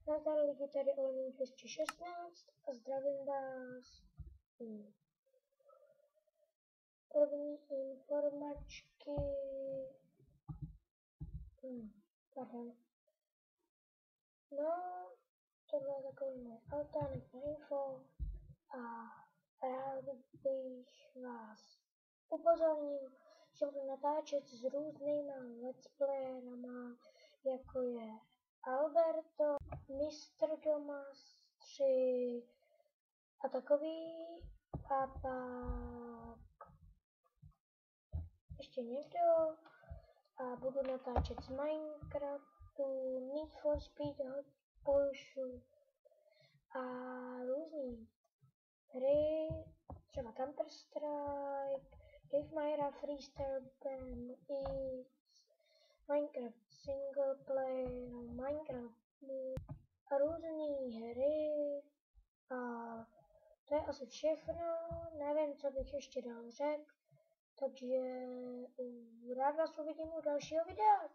Nazdar lidi, tady Olenin 216 a zdravím vás. První informačky. Pardon. No, tohle je takový můj alternate info a rád bych vás upozornil, že budu natáčet s různýma let's playerama, jako je Alberto, Mr. Domas 3 a takový, a pak ještě někdo, a budu natáčet z Minecraftu, Need for Speed, Hot Pursuit a různý hry, třeba Counter Strike, Dave Myra Freestyle Band, Minecraft Single Player, Minecraft a různé hry a to je asi všechno, nevím, co bych ještě dál řekl, takže rád vás uvidím u dalšího videa.